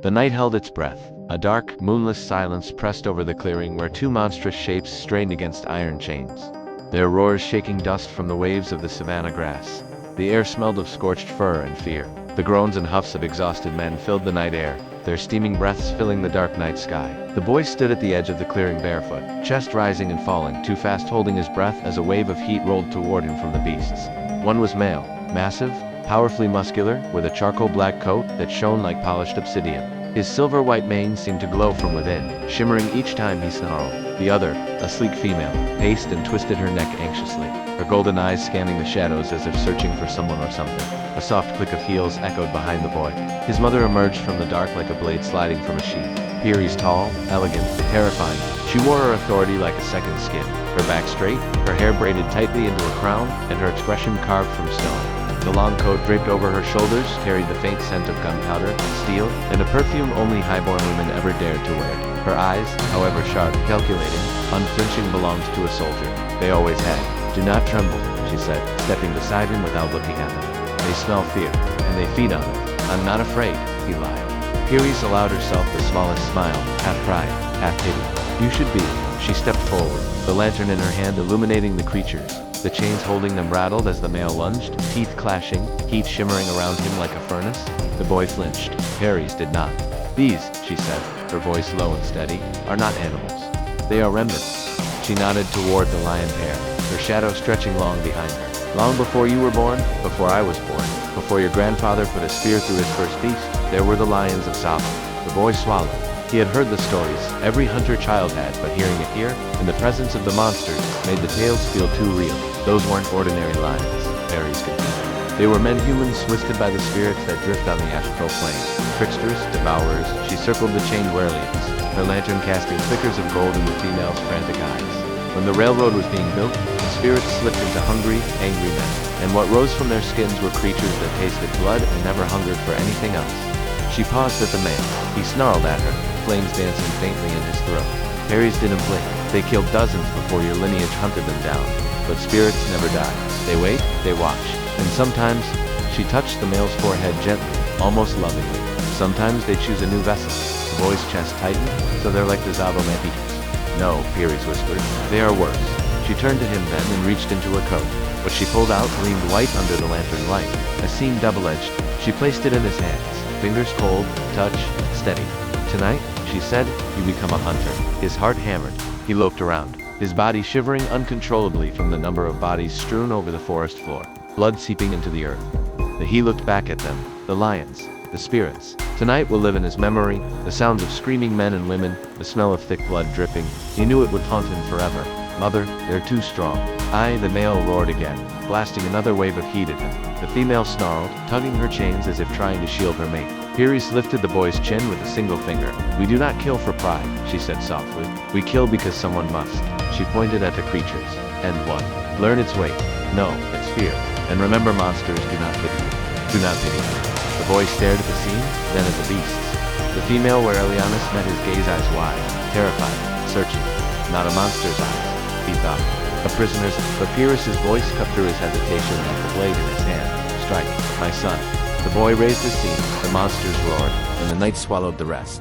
The night held its breath. A dark, moonless silence pressed over the clearing where two monstrous shapes strained against iron chains, their roars shaking dust from the waves of the savannah grass. The air smelled of scorched fur and fear. The groans and huffs of exhausted men filled the night air, their steaming breaths filling the dark night sky. The boy stood at the edge of the clearing barefoot, chest rising and falling too fast, holding his breath as a wave of heat rolled toward him from the beasts. One was male, massive, powerfully muscular, with a charcoal black coat that shone like polished obsidian. His silver-white mane seemed to glow from within, shimmering each time he snarled. The other, a sleek female, paced and twisted her neck anxiously, her golden eyes scanning the shadows as if searching for someone or something. A soft click of heels echoed behind the boy. His mother emerged from the dark like a blade sliding from a sheath. Peary's tall, elegant, terrifying. She wore her authority like a second skin, her back straight, her hair braided tightly into a crown, and her expression carved from stone. The long coat draped over her shoulders carried the faint scent of gunpowder, steel, and a perfume only highborn women ever dared to wear. Her eyes, however sharp, calculating, unflinching, belonged to a soldier. They always had. "Do not tremble," she said, stepping beside him without looking at him. "They smell fear, and they feed on it." "I'm not afraid," he lied. Peary's allowed herself the smallest smile, half pride, half pity. "You should be." She stepped forward, the lantern in her hand illuminating the creatures. The chains holding them rattled as the male lunged, teeth clashing, heat shimmering around him like a furnace. The boy flinched. Peary's did not. "These," she said, her voice low and steady, "are not animals. They are remnants." She nodded toward the lion pair, her shadow stretching long behind her. "Long before you were born, before I was born, before your grandfather put a spear through his first beast, there were the lions of Tsavo." The boy swallowed. He had heard the stories every hunter child had, but hearing it here, in the presence of the monsters, made the tales feel too real. Those weren't ordinary lions, Peary's contended. They were men-humans twisted by the spirits that drift on the astral plane. Tricksters, devourers. She circled the chained werelians, her lantern casting flickers of gold in the female's frantic eyes. When the railroad was being built, the spirits slipped into hungry, angry men, and what rose from their skins were creatures that tasted blood and never hungered for anything else. She paused at the man. He snarled at her, flames dancing faintly in his throat. Peary's didn't blink. They killed dozens before your lineage hunted them down. But spirits never die. They wait, they watch, and sometimes, she touched the male's forehead gently, almost lovingly. Sometimes they choose a new vessel. The boy's chest tightened, so they're like the Tsavo Mephitos. "No," Peary's whispered, "they are worse." She turned to him then and reached into her coat. What she pulled out gleamed white under the lantern light, a seam double-edged. She placed it in his hands, fingers cold, touch steady. "Tonight," she said, "you become a hunter." His heart hammered. He looked around, his body shivering uncontrollably from the number of bodies strewn over the forest floor, blood seeping into the earth. He looked back at them, the lions, the spirits. Tonight will live in his memory, the sounds of screaming men and women, the smell of thick blood dripping. He knew it would haunt him forever. "Mother, they're too strong." The male roared again, blasting another wave of heat at him. The female snarled, tugging her chains as if trying to shield her mate. Peary lifted the boy's chin with a single finger. "We do not kill for pride," she said softly. "We kill because someone must." She pointed at the creatures. "And what? Learn its weight. No, it's fear. And remember, monsters do not pity you. Do not pity you." The boy stared at the scene, then at the beasts. The female Werelianus met his gaze, eyes wide, terrified, searching. Not a monster's eyes, he thought. A prisoner's, but Peary's voice cut through his hesitation like the blade in his hand. "Strike, my son." The boy raised his team, the monsters roared, and the night swallowed the rest.